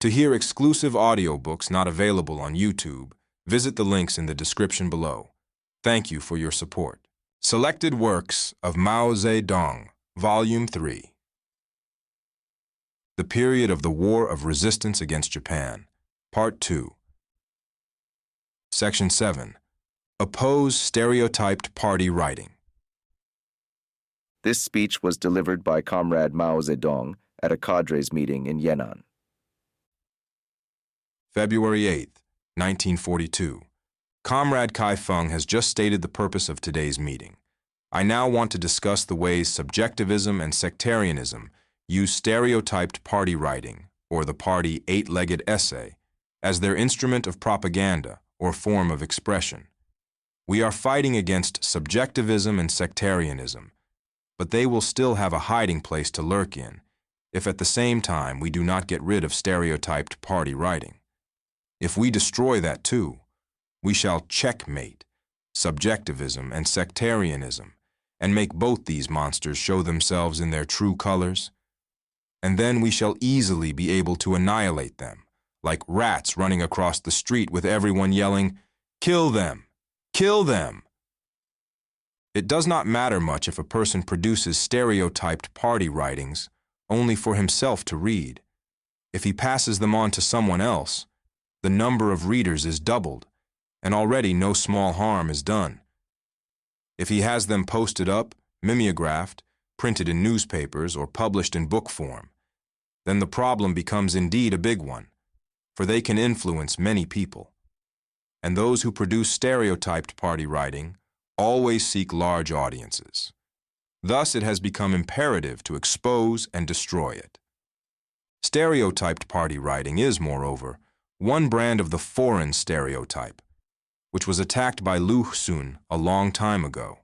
To hear exclusive audiobooks not available on YouTube, visit the links in the description below. Thank you for your support. Selected Works of Mao Zedong, Volume 3. The Period of the War of Resistance Against Japan, Part 2. Section 7. Oppose Stereotyped Party Writing. This speech was delivered by Comrade Mao Zedong at a cadres meeting in Yan'an. February 8, 1942. Comrade Kai-Feng has just stated the purpose of today's meeting. I now want to discuss the ways subjectivism and sectarianism use stereotyped party writing, or the party eight-legged essay, as their instrument of propaganda or form of expression. We are fighting against subjectivism and sectarianism, but they will still have a hiding place to lurk in if at the same time we do not get rid of stereotyped party writing. If we destroy that too, we shall checkmate subjectivism and sectarianism and make both these monsters show themselves in their true colors. And then we shall easily be able to annihilate them, like rats running across the street with everyone yelling, "Kill them! Kill them!" It does not matter much if a person produces stereotyped party writings only for himself to read. If he passes them on to someone else, the number of readers is doubled, and already no small harm is done. If he has them posted up, mimeographed, printed in newspapers, or published in book form, then the problem becomes indeed a big one, for they can influence many people. And those who produce stereotyped party writing always seek large audiences. Thus it has become imperative to expose and destroy it. Stereotyped party writing is, moreover, one brand of the foreign stereotype, which was attacked by Liu Xun a long time ago.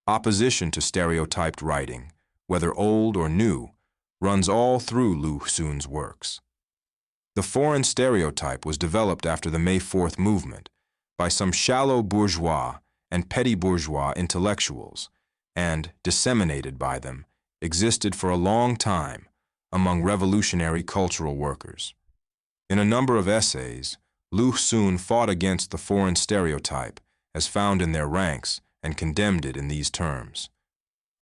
Opposition to stereotyped writing, whether old or new, runs all through Liu Xun's works. The foreign stereotype was developed after the May 4th movement by some shallow bourgeois and petty bourgeois intellectuals, and, disseminated by them, existed for a long time among revolutionary cultural workers. In a number of essays, Liu Xun fought against the foreign stereotype as found in their ranks and condemned it in these terms.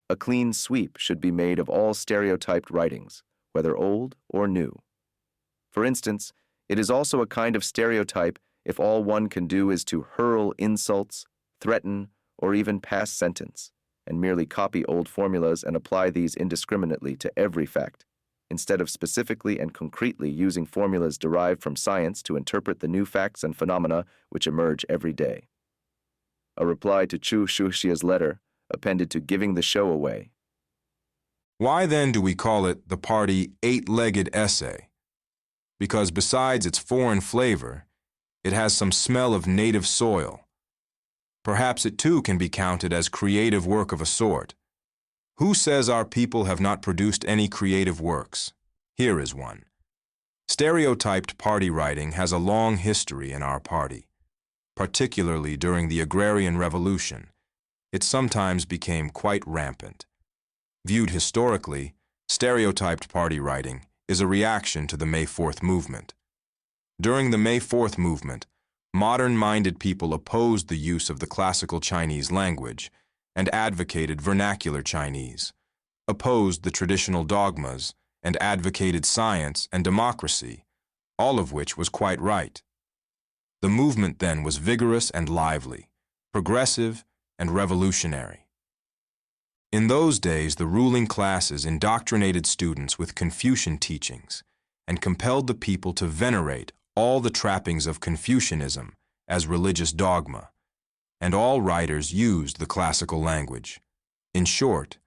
A clean sweep should be made of all stereotyped writings, whether old or new. For instance, it is also a kind of stereotype if all one can do is to hurl insults, threaten, or even pass sentence, and merely copy old formulas and apply these indiscriminately to every fact, instead of specifically and concretely using formulas derived from science to interpret the new facts and phenomena which emerge every day. A reply to Chu Shuxia's letter, appended to Giving the Show Away. Why then do we call it the party eight-legged essay? Because besides its foreign flavor, it has some smell of native soil. Perhaps it too can be counted as creative work of a sort. Who says our people have not produced any creative works? Here is one. Stereotyped party writing has a long history in our party. Particularly during the Agrarian Revolution, it sometimes became quite rampant. Viewed historically, stereotyped party writing is a reaction to the May 4th movement. During the May 4th movement, modern-minded people opposed the use of the classical Chinese language and advocated vernacular Chinese, opposed the traditional dogmas, and advocated science and democracy, all of which was quite right. The movement then was vigorous and lively, progressive and revolutionary. In those days, the ruling classes indoctrinated students with Confucian teachings and compelled the people to venerate all the trappings of Confucianism as religious dogma, and all writers used the classical language. In short,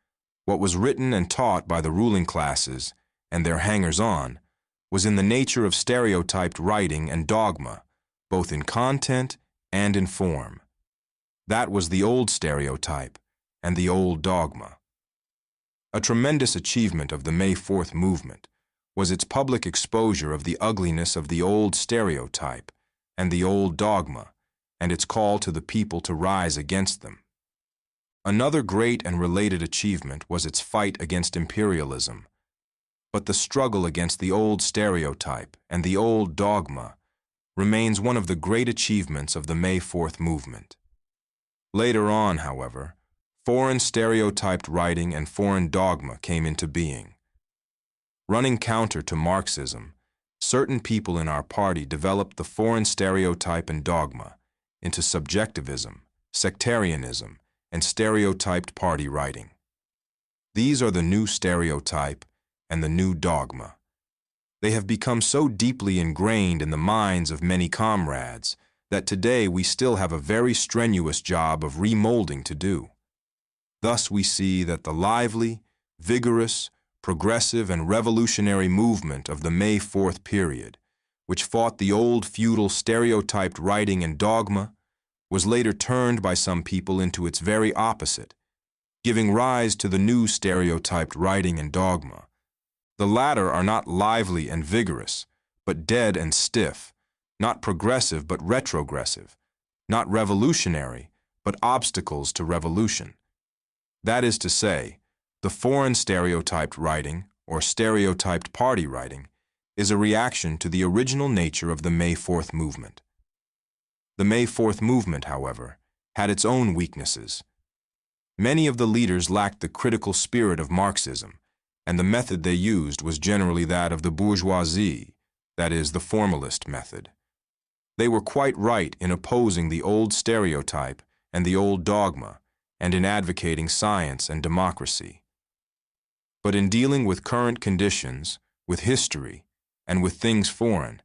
what was written and taught by the ruling classes and their hangers-on was in the nature of stereotyped writing and dogma, both in content and in form. That was the old stereotype and the old dogma. A tremendous achievement of the May 4th movement was its public exposure of the ugliness of the old stereotype and the old dogma, and its call to the people to rise against them. Another great and related achievement was its fight against imperialism. but the struggle against the old stereotype and the old dogma remains one of the great achievements of the May 4th movement. Later on, however, foreign stereotyped writing and foreign dogma came into being. Running counter to Marxism, certain people in our party developed the foreign stereotype and dogma into subjectivism, sectarianism, and stereotyped party writing. These are the new stereotype and the new dogma. They have become so deeply ingrained in the minds of many comrades that today we still have a very strenuous job of remolding to do. Thus we see that the lively, vigorous, progressive, and revolutionary movement of the May 4th period, which fought the old feudal stereotyped writing and dogma, was later turned by some people into its very opposite, giving rise to the new stereotyped writing and dogma. The latter are not lively and vigorous, but dead and stiff, not progressive but retrogressive, not revolutionary but obstacles to revolution. That is to say, the foreign stereotyped writing, or stereotyped party writing, is a reaction to the original nature of the May 4th movement. The May 4th movement, however, had its own weaknesses. Many of the leaders lacked the critical spirit of Marxism, and the method they used was generally that of the bourgeoisie, that is, the formalist method. They were quite right in opposing the old stereotype and the old dogma, and in advocating science and democracy. But in dealing with current conditions, with history, and with things foreign,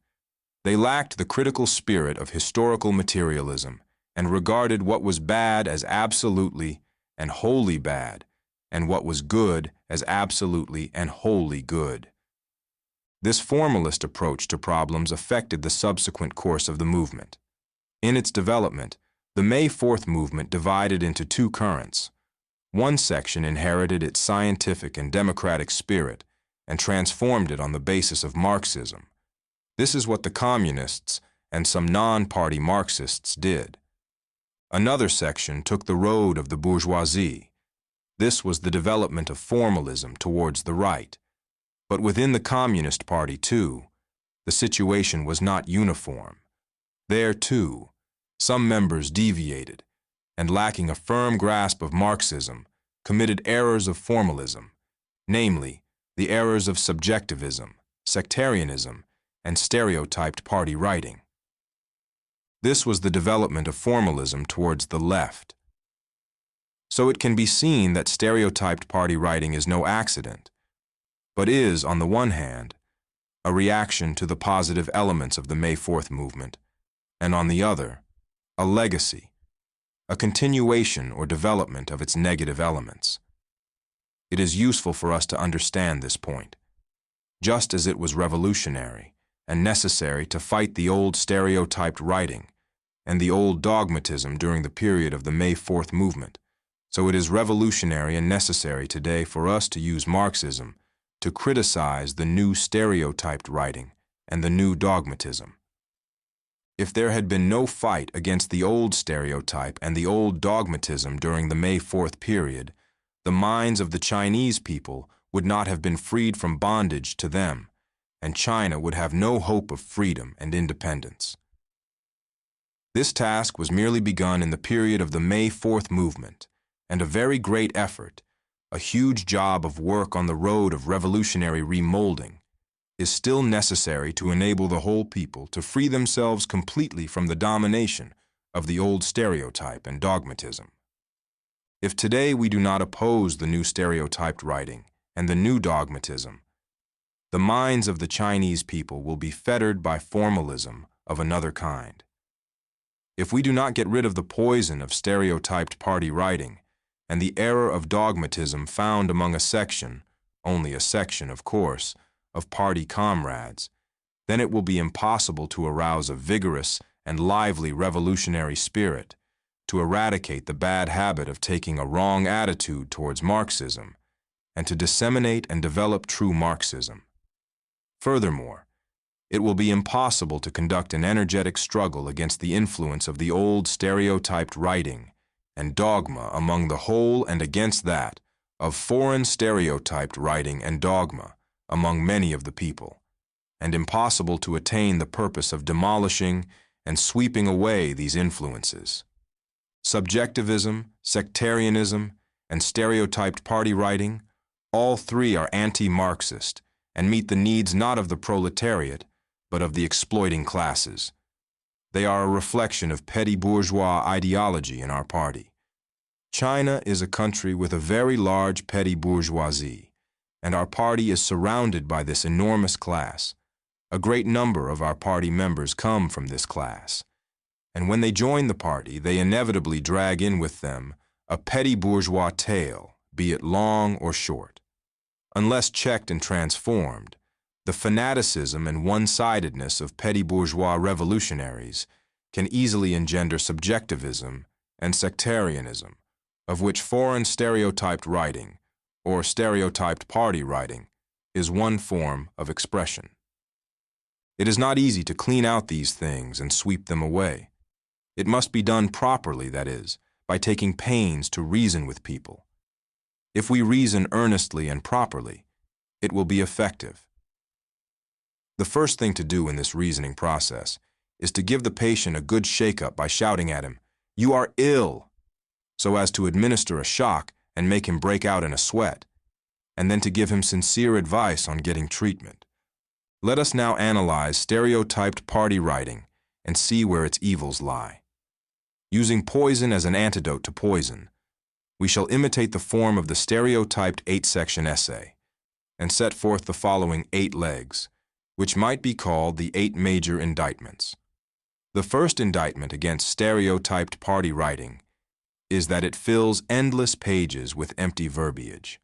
they lacked the critical spirit of historical materialism and regarded what was bad as absolutely and wholly bad, and what was good as absolutely and wholly good. This formalist approach to problems affected the subsequent course of the movement. In its development, the May 4th movement divided into two currents. One section inherited its scientific and democratic spirit and transformed it on the basis of Marxism. This is what the communists and some non-party Marxists did. Another section took the road of the bourgeoisie. This was the development of formalism towards the right. But within the Communist Party, too, the situation was not uniform. There, too, some members deviated, and lacking a firm grasp of Marxism, committed errors of formalism, namely, the errors of subjectivism, sectarianism, and stereotyped party writing. This was the development of formalism towards the left. So it can be seen that stereotyped party writing is no accident, but is, on the one hand, a reaction to the positive elements of the May 4th movement, and on the other, a legacy, a continuation or development of its negative elements. It is useful for us to understand this point. Just as it was revolutionary and necessary to fight the old stereotyped writing and the old dogmatism during the period of the May 4th movement, so it is revolutionary and necessary today for us to use Marxism to criticize the new stereotyped writing and the new dogmatism. If there had been no fight against the old stereotype and the old dogmatism during the May 4th period, the minds of the Chinese people would not have been freed from bondage to them, and China would have no hope of freedom and independence. This task was merely begun in the period of the May 4th movement, and a very great effort, a huge job of work on the road of revolutionary remolding, is still necessary to enable the whole people to free themselves completely from the domination of the old stereotype and dogmatism. If today we do not oppose the new stereotyped writing and the new dogmatism, the minds of the Chinese people will be fettered by formalism of another kind. If we do not get rid of the poison of stereotyped party writing and the error of dogmatism found among a section, only a section, of course, of party comrades, then it will be impossible to arouse a vigorous and lively revolutionary spirit, to eradicate the bad habit of taking a wrong attitude towards Marxism, and to disseminate and develop true Marxism. Furthermore, it will be impossible to conduct an energetic struggle against the influence of the old stereotyped writing and dogma among the whole and against that of foreign stereotyped writing and dogma among many of the people, and impossible to attain the purpose of demolishing and sweeping away these influences. Subjectivism, sectarianism, and stereotyped party writing, all three are anti-Marxist and meet the needs not of the proletariat, but of the exploiting classes. They are a reflection of petty bourgeois ideology in our party. China is a country with a very large petty bourgeoisie, and our party is surrounded by this enormous class. A great number of our party members come from this class, and when they join the party, they inevitably drag in with them a petty bourgeois tale, be it long or short. Unless checked and transformed, the fanaticism and one-sidedness of petty bourgeois revolutionaries can easily engender subjectivism and sectarianism, of which foreign stereotyped writing, or stereotyped party writing, is one form of expression. It is not easy to clean out these things and sweep them away. It must be done properly, that is, by taking pains to reason with people. If we reason earnestly and properly, it will be effective. The first thing to do in this reasoning process is to give the patient a good shake-up by shouting at him, "You are ill," so as to administer a shock and make him break out in a sweat, and then to give him sincere advice on getting treatment. Let us now analyze stereotyped party writing and see where its evils lie. Using poison as an antidote to poison, we shall imitate the form of the stereotyped 8-section essay and set forth the following 8 legs, which might be called the 8 major indictments. The first indictment against stereotyped party writing is that it fills endless pages with empty verbiage.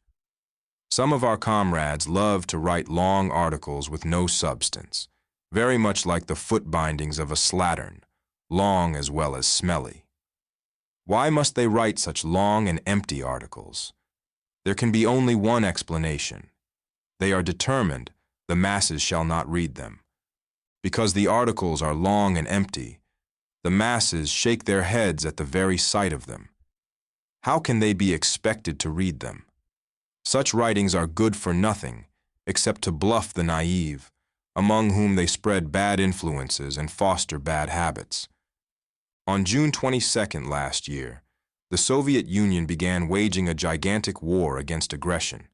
Some of our comrades love to write long articles with no substance, very much like the foot bindings of a slattern, long as well as smelly. Why must they write such long and empty articles? There can be only one explanation. They are determined the masses shall not read them. Because the articles are long and empty, the masses shake their heads at the very sight of them. How can they be expected to read them? Such writings are good for nothing except to bluff the naive, among whom they spread bad influences and foster bad habits. On June 22nd last year, the Soviet Union began waging a gigantic war against aggression,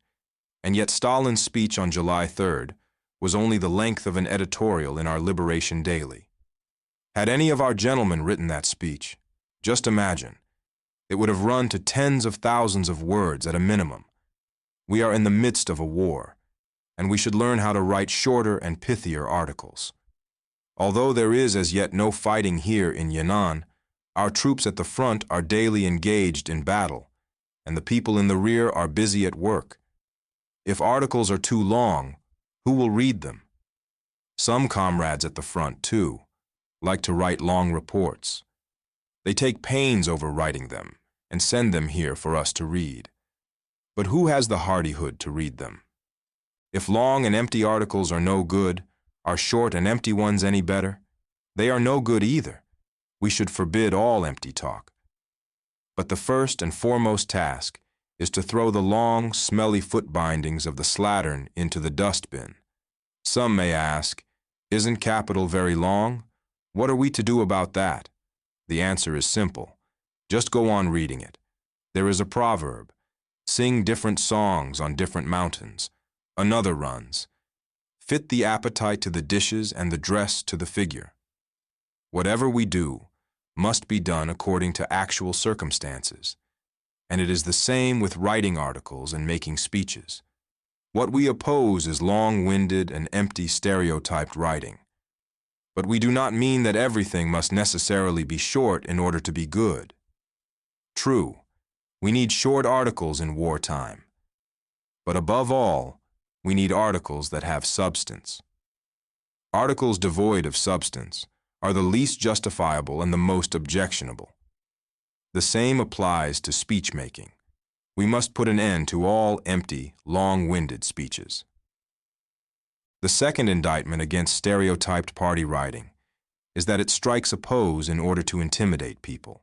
and yet Stalin's speech on July 3rd was only the length of an editorial in our Liberation Daily. Had any of our gentlemen written that speech, just imagine, it would have run to tens of thousands of words at a minimum. We are in the midst of a war, and we should learn how to write shorter and pithier articles. Although there is as yet no fighting here in Yan'an, our troops at the front are daily engaged in battle, and the people in the rear are busy at work. If articles are too long, who will read them? Some comrades at the front, too, like to write long reports. They take pains over writing them and send them here for us to read. But who has the hardihood to read them? If long and empty articles are no good, are short and empty ones any better? They are no good either. We should forbid all empty talk. But the first and foremost task is to throw the long, smelly foot bindings of the slattern into the dustbin. Some may ask, isn't capital very long? What are we to do about that? The answer is simple. Just go on reading it. There is a proverb, sing different songs on different mountains. Another runs, fit the appetite to the dishes and the dress to the figure. Whatever we do must be done according to actual circumstances, and it is the same with writing articles and making speeches. What we oppose is long-winded and empty stereotyped writing. But we do not mean that everything must necessarily be short in order to be good. True, we need short articles in wartime. But above all, we need articles that have substance. Articles devoid of substance are the least justifiable and the most objectionable. The same applies to speech-making. We must put an end to all empty, long-winded speeches. The second indictment against stereotyped party writing is that it strikes a pose in order to intimidate people.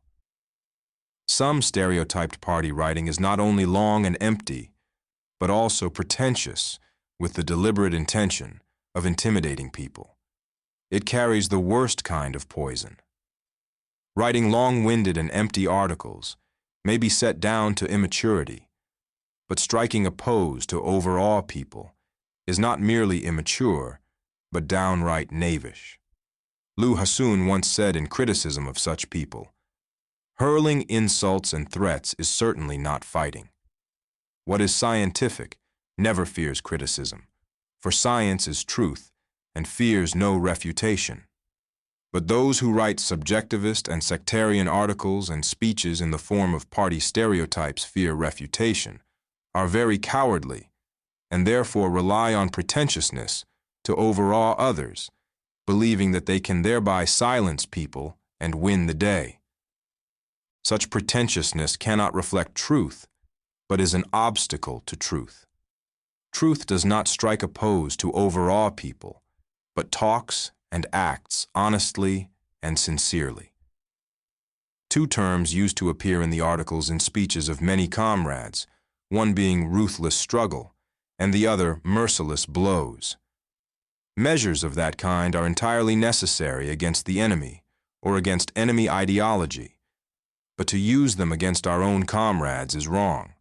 Some stereotyped party writing is not only long and empty, but also pretentious, with the deliberate intention of intimidating people. It carries the worst kind of poison. Writing long-winded and empty articles may be set down to immaturity, but striking a pose to overawe people is not merely immature, but downright knavish. Lu Hasun once said in criticism of such people, "Hurling insults and threats is certainly not fighting. What is scientific never fears criticism, for science is truth and fears no refutation. But those who write subjectivist and sectarian articles and speeches in the form of party stereotypes fear refutation, are very cowardly, and therefore rely on pretentiousness to overawe others, believing that they can thereby silence people and win the day. Such pretentiousness cannot reflect truth, but is an obstacle to truth. Truth does not strike a pose to overawe people, but talks and acts honestly and sincerely." Two terms used to appear in the articles and speeches of many comrades, one being ruthless struggle, and the other merciless blows. Measures of that kind are entirely necessary against the enemy or against enemy ideology, but to use them against our own comrades is wrong.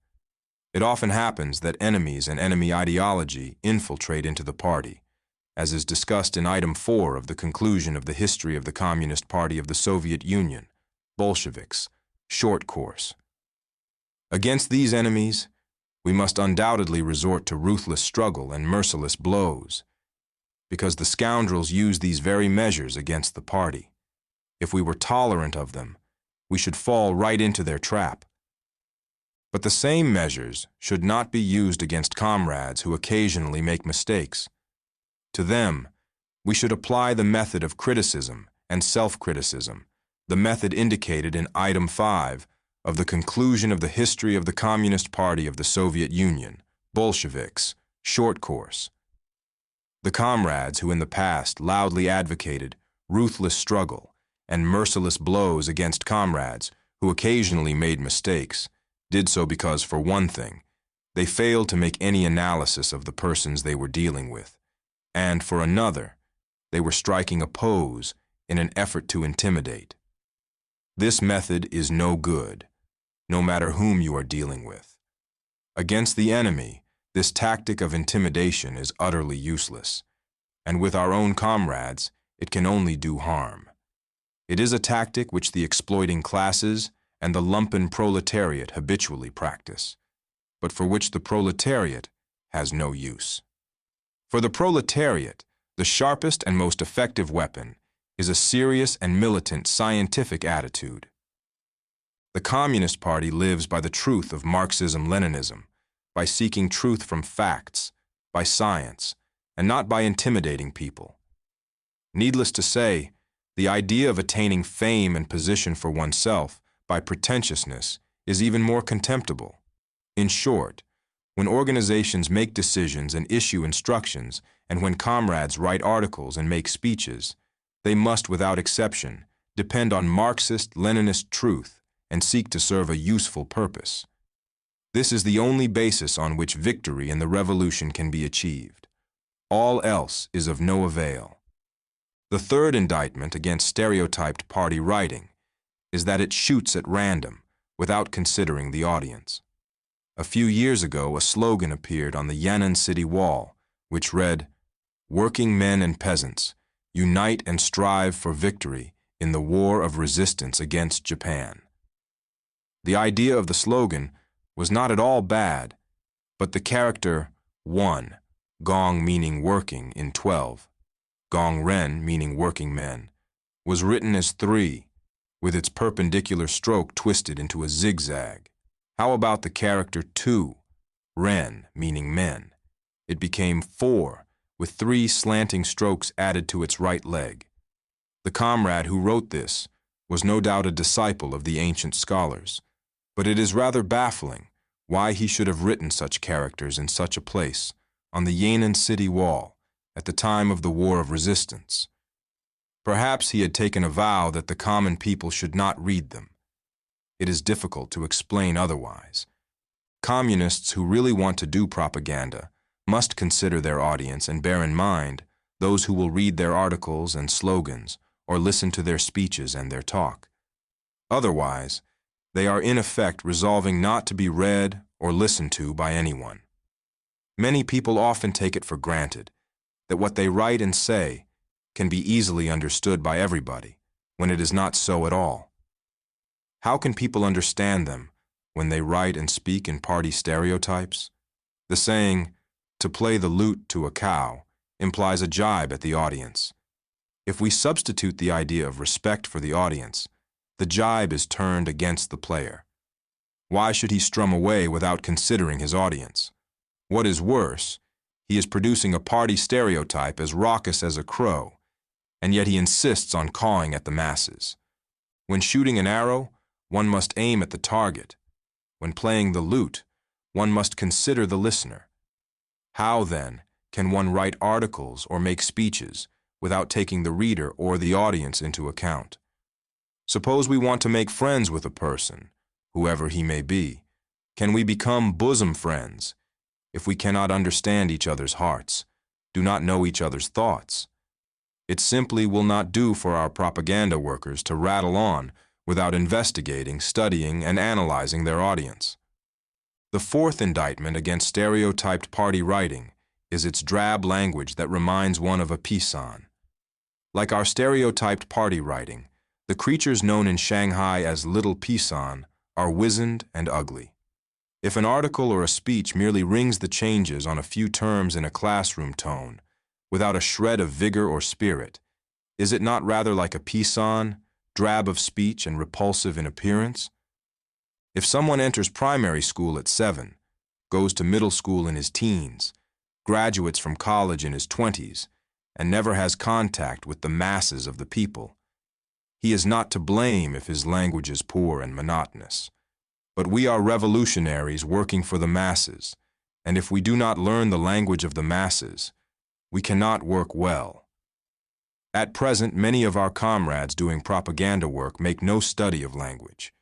It often happens that enemies and enemy ideology infiltrate into the party, as is discussed in item 4 of the conclusion of the history of the Communist Party of the Soviet Union, Bolsheviks, short course. Against these enemies, we must undoubtedly resort to ruthless struggle and merciless blows, because the scoundrels use these very measures against the party. If we were tolerant of them, we should fall right into their trap. But the same measures should not be used against comrades who occasionally make mistakes. To them, we should apply the method of criticism and self-criticism, the method indicated in item 5 of the conclusion of the history of the Communist Party of the Soviet Union, Bolsheviks, short course. The comrades who in the past loudly advocated ruthless struggle and merciless blows against comrades who occasionally made mistakes did so because, for one thing, they failed to make any analysis of the persons they were dealing with, and for another, they were striking a pose in an effort to intimidate. This method is no good, no matter whom you are dealing with. Against the enemy, this tactic of intimidation is utterly useless, and with our own comrades, it can only do harm. It is a tactic which the exploiting classes and the lumpen proletariat habitually practice, but for which the proletariat has no use. For the proletariat, the sharpest and most effective weapon is a serious and militant scientific attitude. The Communist Party lives by the truth of Marxism-Leninism, by seeking truth from facts, by science, and not by intimidating people. Needless to say, the idea of attaining fame and position for oneself by pretentiousness is even more contemptible. In short, when organizations make decisions and issue instructions, and when comrades write articles and make speeches, they must, without exception, depend on Marxist-Leninist truth and seek to serve a useful purpose. This is the only basis on which victory in the revolution can be achieved. All else is of no avail. The third indictment against stereotyped party writing is that it shoots at random without considering the audience. A few years ago, a slogan appeared on the Yan'an city wall, which read, "Working men and peasants, unite and strive for victory in the war of resistance against Japan." The idea of the slogan was not at all bad, but the character 1, gong meaning working in 12, gong ren meaning working men, was written as 3, with its perpendicular stroke twisted into a zigzag. How about the character 2, ren meaning men? It became 4, with 3 slanting strokes added to its right leg. The comrade who wrote this was no doubt a disciple of the ancient scholars, but it is rather baffling why he should have written such characters in such a place, on the Yan'an city wall, at the time of the War of Resistance. Perhaps he had taken a vow that the common people should not read them. It is difficult to explain otherwise. Communists who really want to do propaganda must consider their audience and bear in mind those who will read their articles and slogans or listen to their speeches and their talk. Otherwise, they are in effect resolving not to be read or listened to by anyone. Many people often take it for granted that what they write and say can be easily understood by everybody, when it is not so at all. How can people understand them when they write and speak in party stereotypes? The saying, "to play the lute to a cow," implies a jibe at the audience. If we substitute the idea of respect for the audience, the jibe is turned against the player. Why should he strum away without considering his audience? What is worse, he is producing a party stereotype as raucous as a crow, and yet he insists on cawing at the masses. When shooting an arrow, one must aim at the target. When playing the lute, one must consider the listener. How, then, can one write articles or make speeches without taking the reader or the audience into account? Suppose we want to make friends with a person, whoever he may be. Can we become bosom friends if we cannot understand each other's hearts, do not know each other's thoughts? It simply will not do for our propaganda workers to rattle on without investigating, studying, and analyzing their audience. The fourth indictment against stereotyped party writing is its drab language that reminds one of a pisan. Like our stereotyped party writing, the creatures known in Shanghai as little pisan are wizened and ugly. If an article or a speech merely rings the changes on a few terms in a classroom tone, without a shred of vigor or spirit, is it not rather like a pisan, drab of speech and repulsive in appearance? If someone enters primary school at 7, goes to middle school in his teens, graduates from college in his 20s, and never has contact with the masses of the people, he is not to blame if his language is poor and monotonous. But we are revolutionaries working for the masses, and if we do not learn the language of the masses, we cannot work well. At present, many of our comrades doing propaganda work make no study of language.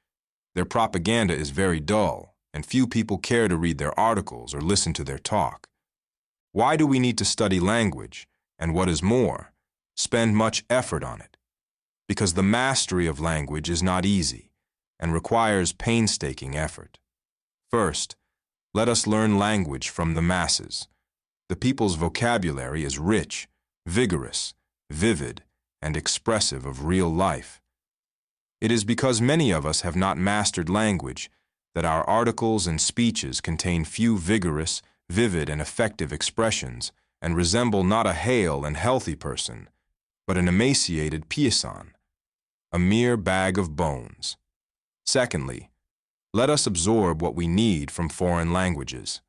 Their propaganda is very dull, and few people care to read their articles or listen to their talk. Why do we need to study language, and what is more, spend much effort on it? Because the mastery of language is not easy and requires painstaking effort. First, let us learn language from the masses. The people's vocabulary is rich, vigorous, vivid, and expressive of real life. It is because many of us have not mastered language that our articles and speeches contain few vigorous, vivid, and effective expressions and resemble not a hale and healthy person, but an emaciated pisan, a mere bag of bones. Secondly, let us absorb what we need from foreign languages.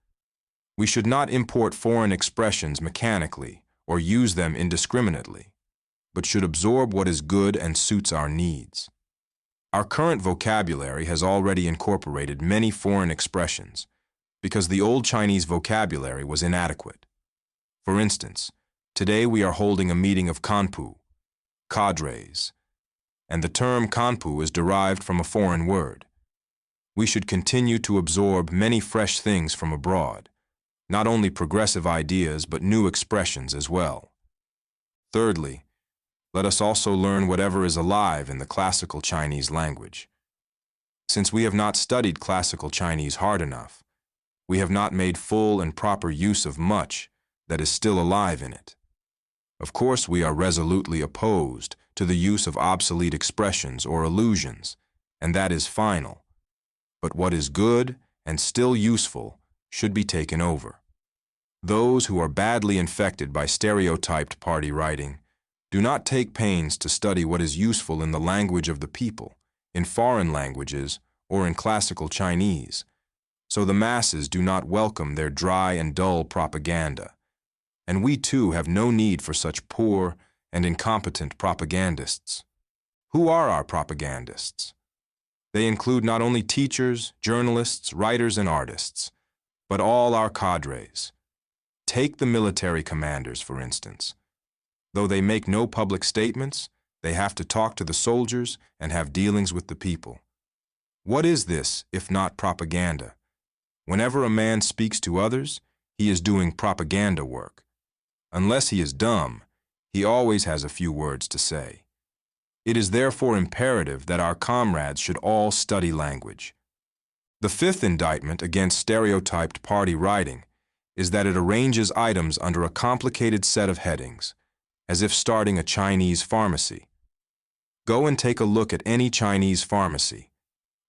We should not import foreign expressions mechanically or use them indiscriminately, but should absorb what is good and suits our needs. Our current vocabulary has already incorporated many foreign expressions because the old Chinese vocabulary was inadequate. For instance, today we are holding a meeting of kanpu, cadres, and the term kanpu is derived from a foreign word. We should continue to absorb many fresh things from abroad, not only progressive ideas but new expressions as well. Thirdly, let us also learn whatever is alive in the classical Chinese language. Since we have not studied classical Chinese hard enough, we have not made full and proper use of much that is still alive in it. Of course, we are resolutely opposed to the use of obsolete expressions or allusions, and that is final. But what is good and still useful should be taken over. Those who are badly infected by stereotyped party writing do not take pains to study what is useful in the language of the people, in foreign languages, or in classical Chinese, so the masses do not welcome their dry and dull propaganda. And we too have no need for such poor and incompetent propagandists. Who are our propagandists? They include not only teachers, journalists, writers, and artists, but all our cadres. Take the military commanders, for instance. Though they make no public statements, they have to talk to the soldiers and have dealings with the people. What is this, if not propaganda? Whenever a man speaks to others, he is doing propaganda work. Unless he is dumb, he always has a few words to say. It is therefore imperative that our comrades should all study language. The fifth indictment against stereotyped party writing is that it arranges items under a complicated set of headings, as if starting a Chinese pharmacy. Go and take a look at any Chinese pharmacy,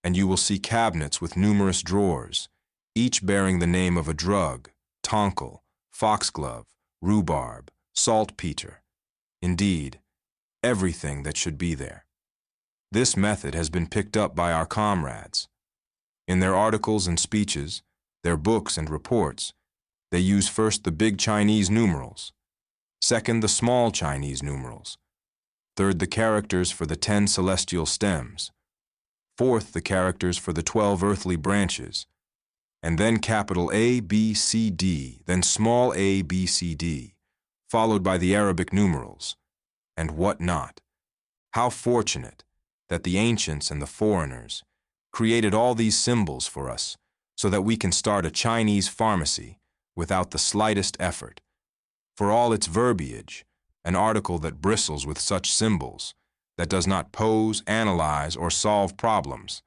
and you will see cabinets with numerous drawers, each bearing the name of a drug: tonkel, foxglove, rhubarb, saltpeter. Indeed, everything that should be there. This method has been picked up by our comrades. In their articles and speeches, their books and reports, they use first the big Chinese numerals, second the small Chinese numerals, third the characters for the 10 celestial stems, fourth the characters for the 12 earthly branches, and then capital A, B, C, D, then small a, B, C, D, followed by the Arabic numerals, and what not. How fortunate that the ancients and the foreigners created all these symbols for us so that we can start a Chinese pharmacy without the slightest effort. For all its verbiage, an article that bristles with such symbols, that does not pose, analyze, or solve problems,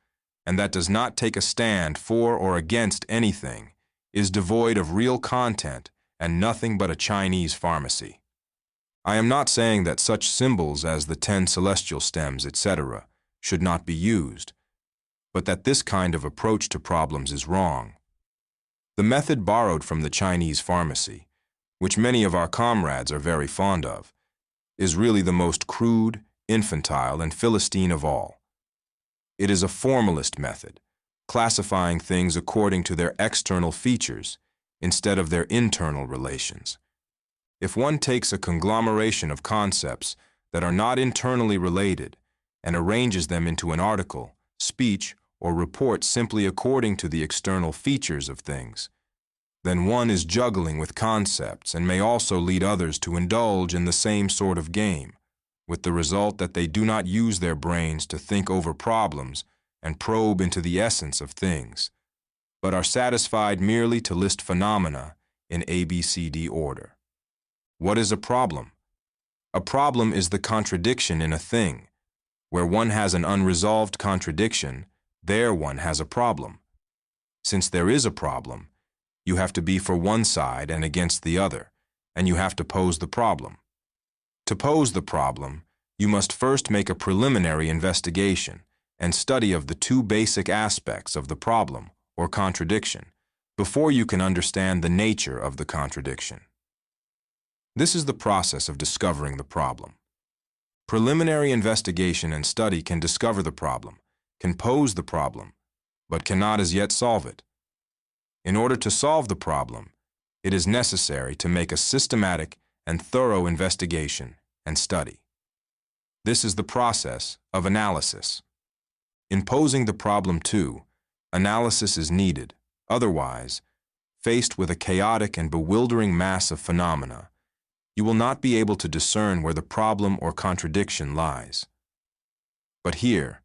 and that does not take a stand for or against anything, is devoid of real content and nothing but a Chinese pharmacy. I am not saying that such symbols as the 10 celestial stems, etc., should not be used, but that this kind of approach to problems is wrong. The method borrowed from the Chinese pharmacy, which many of our comrades are very fond of, is really the most crude, infantile, and philistine of all. It is a formalist method, classifying things according to their external features instead of their internal relations. If one takes a conglomeration of concepts that are not internally related and arranges them into an article, speech, or report simply according to the external features of things, then one is juggling with concepts and may also lead others to indulge in the same sort of game, with the result that they do not use their brains to think over problems and probe into the essence of things, but are satisfied merely to list phenomena in ABCD order. What is a problem? A problem is the contradiction in a thing. Where one has an unresolved contradiction, there one has a problem. Since there is a problem, you have to be for one side and against the other, and you have to pose the problem. To pose the problem, you must first make a preliminary investigation and study of the two basic aspects of the problem or contradiction before you can understand the nature of the contradiction. This is the process of discovering the problem. Preliminary investigation and study can discover the problem, can pose the problem, but cannot as yet solve it. In order to solve the problem, it is necessary to make a systematic and thorough investigation and study. This is the process of analysis. In posing the problem too, analysis is needed. Otherwise, faced with a chaotic and bewildering mass of phenomena, you will not be able to discern where the problem or contradiction lies. But here,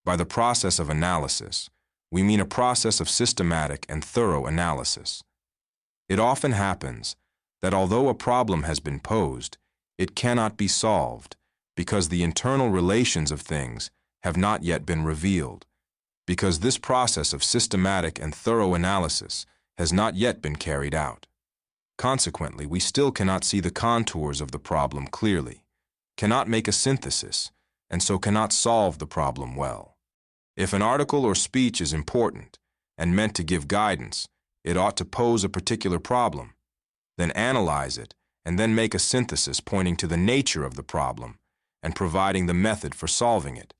by the process of analysis, we mean a process of systematic and thorough analysis. It often happens that although a problem has been posed, it cannot be solved because the internal relations of things have not yet been revealed, because this process of systematic and thorough analysis has not yet been carried out. Consequently, we still cannot see the contours of the problem clearly, cannot make a synthesis, and so cannot solve the problem well. If an article or speech is important and meant to give guidance, it ought to pose a particular problem, then analyze it, and then make a synthesis pointing to the nature of the problem and providing the method for solving it.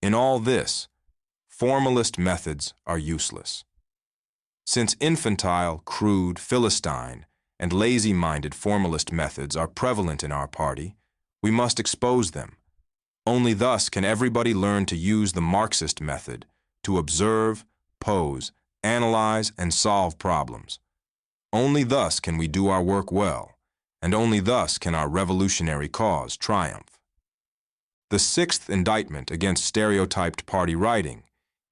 In all this, formalist methods are useless. Since infantile, crude, philistine, and lazy-minded formalist methods are prevalent in our party, we must expose them. Only thus can everybody learn to use the Marxist method to observe, pose, analyze, and solve problems. Only thus can we do our work well, and only thus can our revolutionary cause triumph. The sixth indictment against stereotyped party writing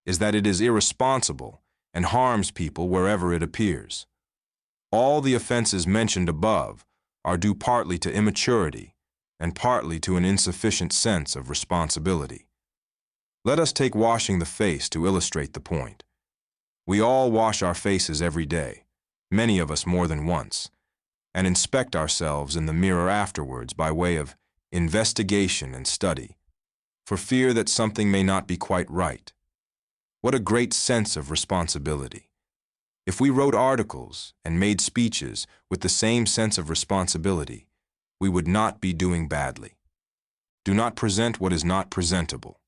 is that it is irresponsible and harms people wherever it appears. All the offenses mentioned above are due partly to immaturity and partly to an insufficient sense of responsibility. Let us take washing the face to illustrate the point. We all wash our faces every day, many of us more than once, and inspect ourselves in the mirror afterwards by way of investigation and study, for fear that something may not be quite right. What a great sense of responsibility! If we wrote articles and made speeches with the same sense of responsibility, we would not be doing badly. Do not present what is not presentable.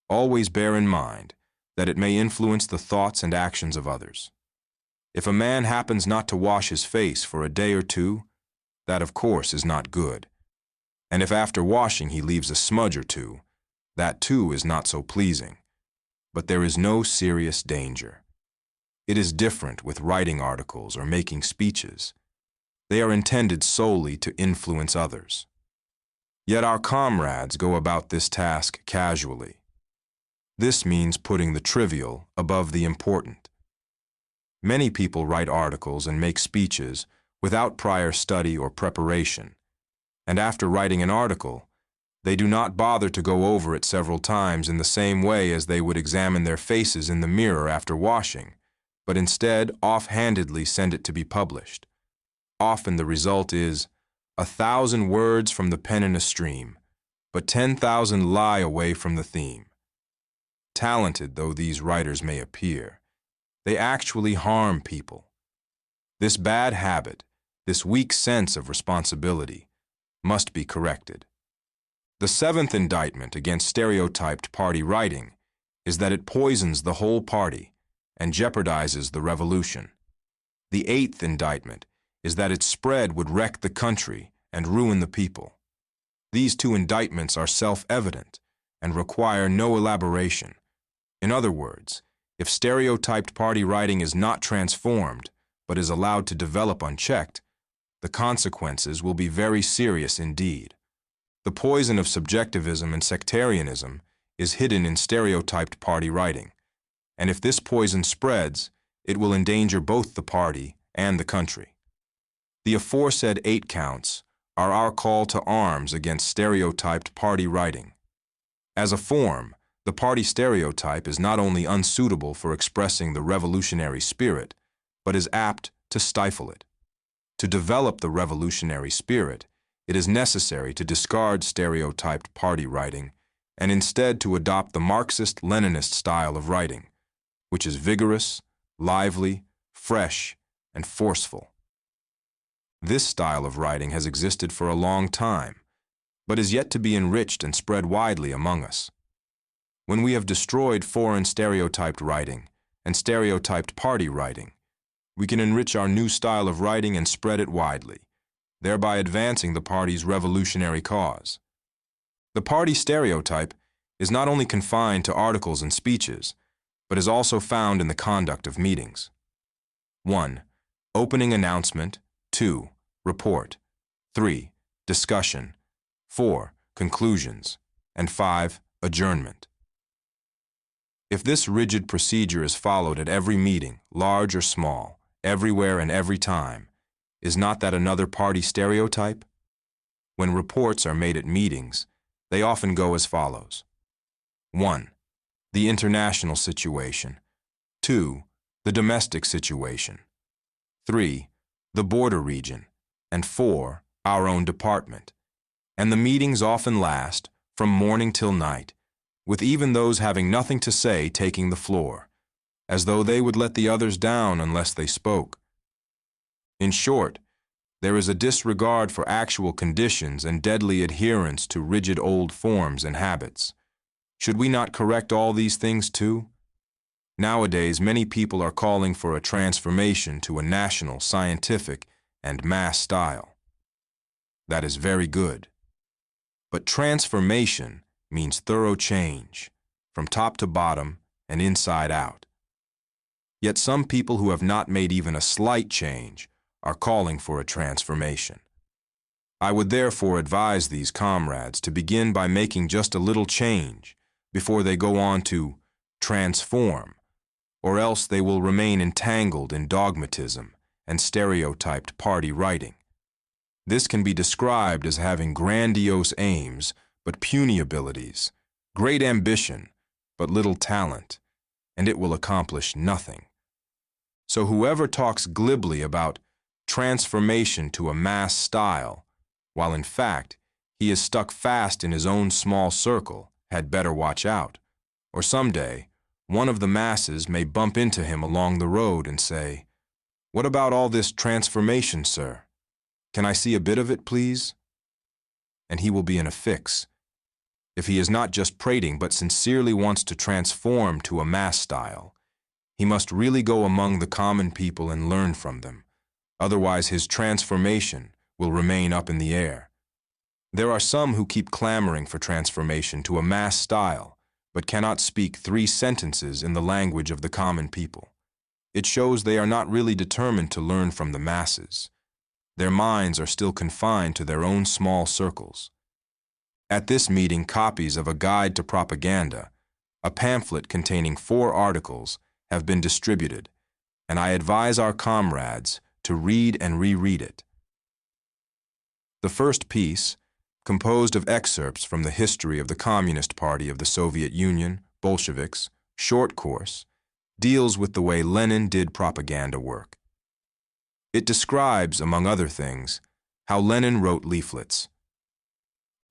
Always bear in mind that it may influence the thoughts and actions of others. If a man happens not to wash his face for a day or two, that of course is not good. And if after washing he leaves a smudge or two, that too is not so pleasing. But there is no serious danger. It is different with writing articles or making speeches. They are intended solely to influence others. Yet our comrades go about this task casually. This means putting the trivial above the important. Many people write articles and make speeches without prior study or preparation, and after writing an article, they do not bother to go over it several times in the same way as they would examine their faces in the mirror after washing, but instead offhandedly send it to be published. Often the result is 1,000 words from the pen in a stream, but 10,000 lie away from the theme. Talented though these writers may appear, they actually harm people. This bad habit, this weak sense of responsibility, must be corrected. The seventh indictment against stereotyped party writing is that it poisons the whole party and jeopardizes the revolution. The eighth indictment is that its spread would wreck the country and ruin the people. These two indictments are self-evident and require no elaboration. In other words, if stereotyped party writing is not transformed but is allowed to develop unchecked, the consequences will be very serious indeed. The poison of subjectivism and sectarianism is hidden in stereotyped party writing, and if this poison spreads, it will endanger both the party and the country. The aforesaid 8 counts are our call to arms against stereotyped party writing. As a form, the party stereotype is not only unsuitable for expressing the revolutionary spirit, but is apt to stifle it. To develop the revolutionary spirit, it is necessary to discard stereotyped party writing and instead to adopt the Marxist-Leninist style of writing, which is vigorous, lively, fresh, and forceful. This style of writing has existed for a long time, but is yet to be enriched and spread widely among us. When we have destroyed foreign stereotyped writing and stereotyped party writing, we can enrich our new style of writing and spread it widely, thereby advancing the party's revolutionary cause. The party stereotype is not only confined to articles and speeches, but is also found in the conduct of meetings. 1. Opening announcement. 2. Report. 3. Discussion. 4. Conclusions. And 5. Adjournment. If this rigid procedure is followed at every meeting, large or small, everywhere and every time, is not that another party stereotype? When reports are made at meetings, they often go as follows. 1. The international situation. 2. The domestic situation. 3. The border region. And 4. Our own department. And the meetings often last from morning till night, with even those having nothing to say taking the floor, as though they would let the others down unless they spoke. In short, there is a disregard for actual conditions and deadly adherence to rigid old forms and habits. Should we not correct all these things too? Nowadays, many people are calling for a transformation to a national, scientific, and mass style. That is very good. But transformation means thorough change, from top to bottom and inside out. Yet some people who have not made even a slight change are calling for a transformation. I would therefore advise these comrades to begin by making just a little change before they go on to transform, or else they will remain entangled in dogmatism and stereotyped party writing. This can be described as having grandiose aims but puny abilities, great ambition but little talent, and it will accomplish nothing. So whoever talks glibly about transformation to a mass style, while in fact he is stuck fast in his own small circle, had better watch out, or someday one of the masses may bump into him along the road and say, "What about all this transformation, sir? Can I see a bit of it, please?" And he will be in a fix. If he is not just prating but sincerely wants to transform to a mass style, he must really go among the common people and learn from them. Otherwise, his transformation will remain up in the air. There are some who keep clamoring for transformation to a mass style, but cannot speak 3 sentences in the language of the common people. It shows they are not really determined to learn from the masses. Their minds are still confined to their own small circles. At this meeting, copies of a guide to propaganda, a pamphlet containing 4 articles, have been distributed, and I advise our comrades to read and reread it. The first piece, composed of excerpts from the history of the Communist Party of the Soviet Union, Bolsheviks, short course, deals with the way Lenin did propaganda work. It describes, among other things, how Lenin wrote leaflets.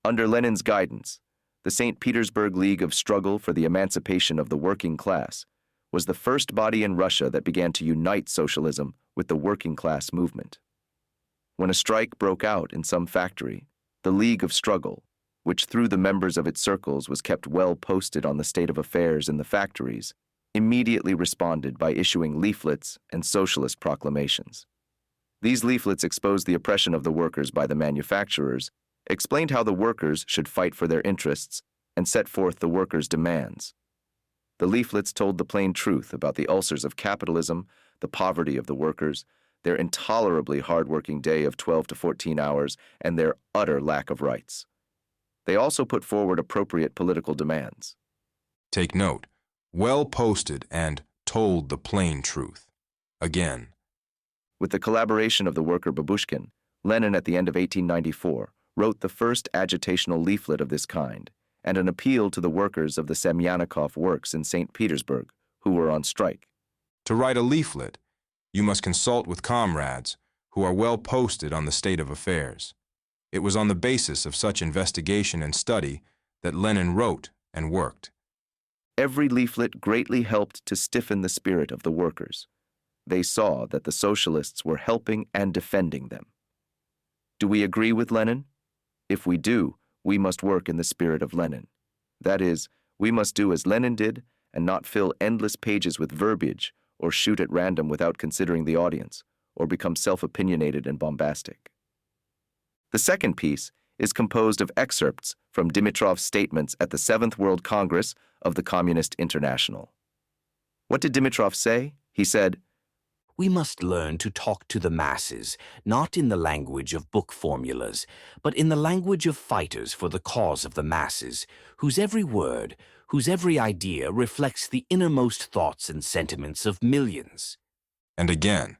Under Lenin's guidance, the St. Petersburg League of Struggle for the Emancipation of the Working Class was the first body in Russia that began to unite socialism with the working class movement. When a strike broke out in some factory, the League of Struggle, which through the members of its circles was kept well posted on the state of affairs in the factories, immediately responded by issuing leaflets and socialist proclamations. These leaflets exposed the oppression of the workers by the manufacturers, explained how the workers should fight for their interests, and set forth the workers' demands. The leaflets told the plain truth about the ulcers of capitalism, the poverty of the workers, their intolerably hard-working day of 12 to 14 hours, and their utter lack of rights. They also put forward appropriate political demands. Take note, well posted and told the plain truth. Again. With the collaboration of the worker Babushkin, Lenin at the end of 1894 wrote the first agitational leaflet of this kind and an appeal to the workers of the Semyanikov works in St. Petersburg who were on strike. To write a leaflet, you must consult with comrades who are well posted on the state of affairs. It was on the basis of such investigation and study that Lenin wrote and worked. Every leaflet greatly helped to stiffen the spirit of the workers. They saw that the socialists were helping and defending them. Do we agree with Lenin? If we do, we must work in the spirit of Lenin. That is, we must do as Lenin did and not fill endless pages with verbiage or shoot at random without considering the audience or become self-opinionated and bombastic. The second piece is composed of excerpts from Dimitrov's statements at the 7th World Congress of the Communist International. What did Dimitrov say? He said, "We must learn to talk to the masses, not in the language of book formulas, but in the language of fighters for the cause of the masses, whose every word, whose every idea reflects the innermost thoughts and sentiments of millions." And again,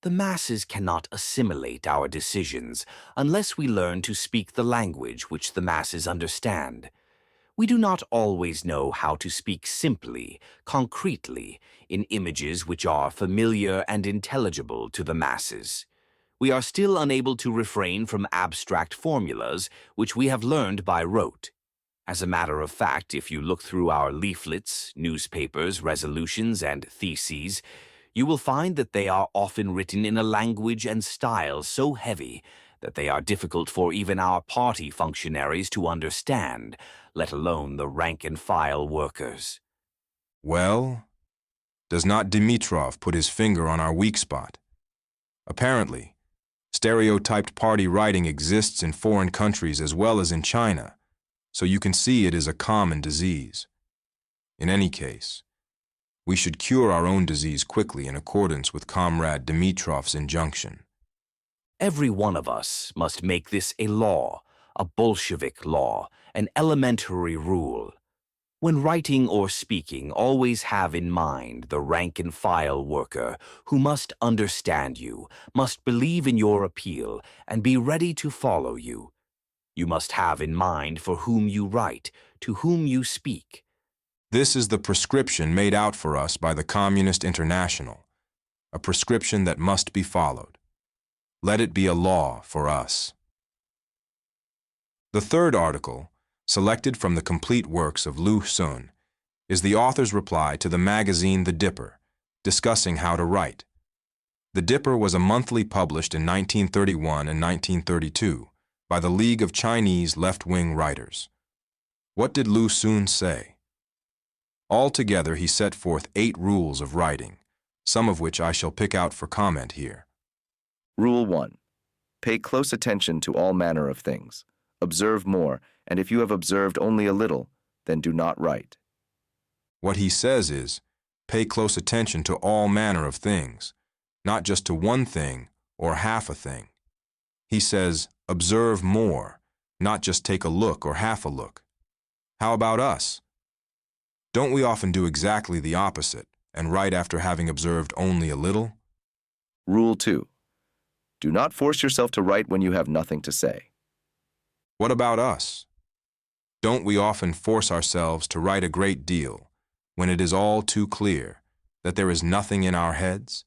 "The masses cannot assimilate our decisions unless we learn to speak the language which the masses understand. We do not always know how to speak simply, concretely, in images which are familiar and intelligible to the masses. We are still unable to refrain from abstract formulas which we have learned by rote. As a matter of fact, if you look through our leaflets, newspapers, resolutions, and theses, you will find that they are often written in a language and style so heavy that they are difficult for even our party functionaries to understand, let alone the rank-and-file workers." well, does not Dimitrov put his finger on our weak spot? Apparently, stereotyped party writing exists in foreign countries as well as in China, so you can see it is a common disease. In any case, we should cure our own disease quickly in accordance with Comrade Dimitrov's injunction. Every one of us must make this a law, a Bolshevik law, an elementary rule. When writing or speaking, always have in mind the rank-and-file worker who must understand you, must believe in your appeal, and be ready to follow you. You must have in mind for whom you write, to whom you speak. This is the prescription made out for us by the Communist International, a prescription that must be followed. Let it be a law for us. The third article, selected from the complete works of Lu Xun, is the author's reply to the magazine The Dipper, discussing how to write. The Dipper was a monthly published in 1931 and 1932 by the League of Chinese Left-Wing Writers. What did Lu Xun say? Altogether, he set forth 8 rules of writing, some of which I shall pick out for comment here. Rule 1. Pay close attention to all manner of things. Observe more, and if you have observed only a little, then do not write. What he says is, pay close attention to all manner of things, not just to one thing or half a thing. He says, observe more, not just take a look or half a look. How about us? Don't we often do exactly the opposite and write after having observed only a little? Rule 2. Do not force yourself to write when you have nothing to say. What about us? Don't we often force ourselves to write a great deal when it is all too clear that there is nothing in our heads?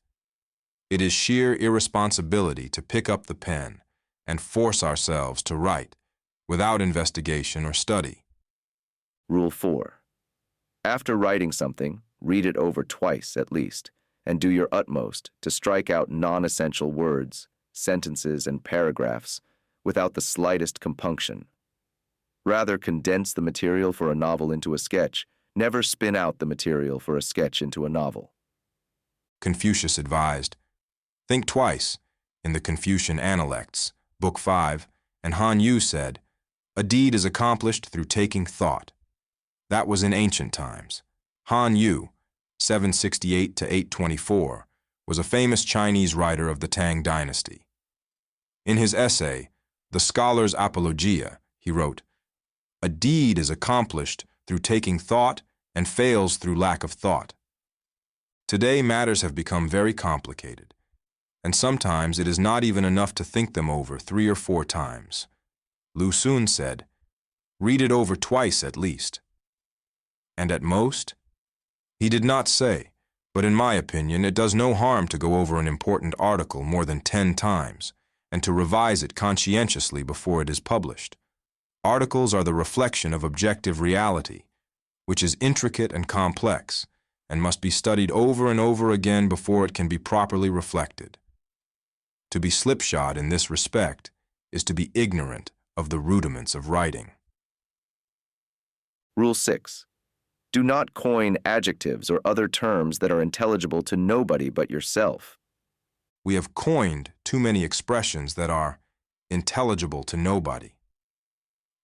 It is sheer irresponsibility to pick up the pen and force ourselves to write without investigation or study. Rule 4. After writing something, read it over twice at least, and do your utmost to strike out non-essential words, sentences, and paragraphs without the slightest compunction. Rather condense the material for a novel into a sketch. Never spin out the material for a sketch into a novel. Confucius advised, think twice, in the Confucian Analects, Book 5, and Han Yu said, a deed is accomplished through taking thought. That was in ancient times. Han Yu, 768 to 824, was a famous Chinese writer of the Tang dynasty. In his essay, The Scholar's Apologia, he wrote, a deed is accomplished through taking thought and fails through lack of thought. Today, matters have become very complicated, and sometimes it is not even enough to think them over 3 or 4 times. Lu Xun said, read it over twice at least. And at most? He did not say, but in my opinion, it does no harm to go over an important article more than 10 times, and to revise it conscientiously before it is published. Articles are the reflection of objective reality, which is intricate and complex, and must be studied over and over again before it can be properly reflected. To be slipshod in this respect is to be ignorant of the rudiments of writing. Rule 6. Do not coin adjectives or other terms that are intelligible to nobody but yourself. We have coined too many expressions that are intelligible to nobody.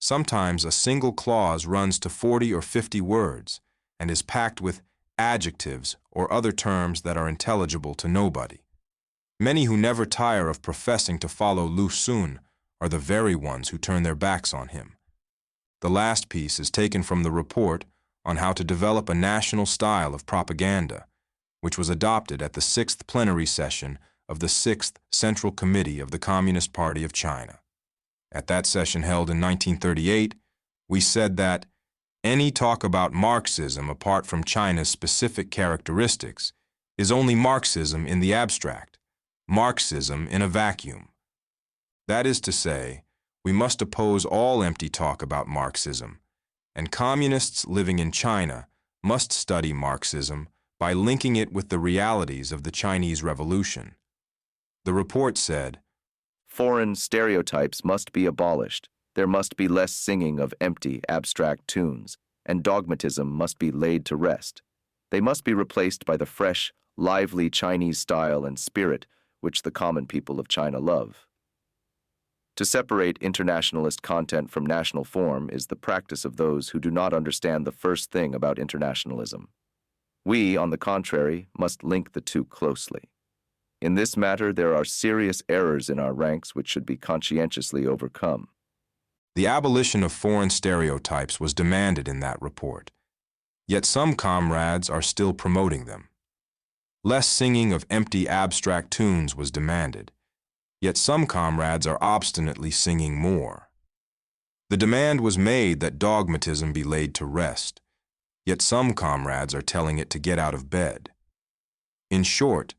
Sometimes a single clause runs to 40 or 50 words and is packed with adjectives or other terms that are intelligible to nobody. Many who never tire of professing to follow Lu Xun are the very ones who turn their backs on him. The last piece is taken from the report on how to develop a national style of propaganda, which was adopted at the 6th plenary session of the 6th Central Committee of the Communist Party of China. At that session held in 1938, we said that any talk about Marxism apart from China's specific characteristics is only Marxism in the abstract, Marxism in a vacuum. That is to say, we must oppose all empty talk about Marxism, and communists living in China must study Marxism by linking it with the realities of the Chinese Revolution. The report said, foreign stereotypes must be abolished. There must be less singing of empty, abstract tunes, and dogmatism must be laid to rest. They must be replaced by the fresh, lively Chinese style and spirit which the common people of China love. To separate internationalist content from national form is the practice of those who do not understand the first thing about internationalism. We, on the contrary, must link the two closely. In this matter, there are serious errors in our ranks which should be conscientiously overcome. The abolition of foreign stereotypes was demanded in that report, yet some comrades are still promoting them. Less singing of empty abstract tunes was demanded, yet some comrades are obstinately singing more. The demand was made that dogmatism be laid to rest, yet some comrades are telling it to get out of bed. In short,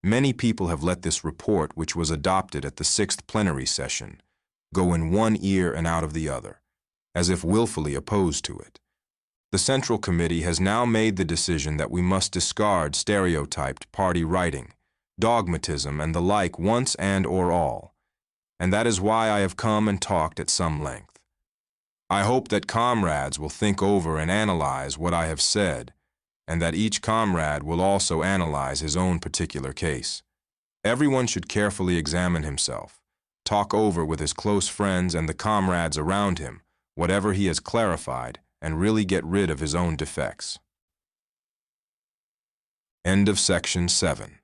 many people have let this report, which was adopted at the 6th plenary session, go in one ear and out of the other, as if willfully opposed to it. The Central Committee has now made the decision that we must discard stereotyped party writing, dogmatism, and the like once and or all, and that is why I have come and talked at some length. I hope that comrades will think over and analyze what I have said, and that each comrade will also analyze his own particular case. Everyone should carefully examine himself, talk over with his close friends and the comrades around him whatever he has clarified, and really get rid of his own defects. End of section 7.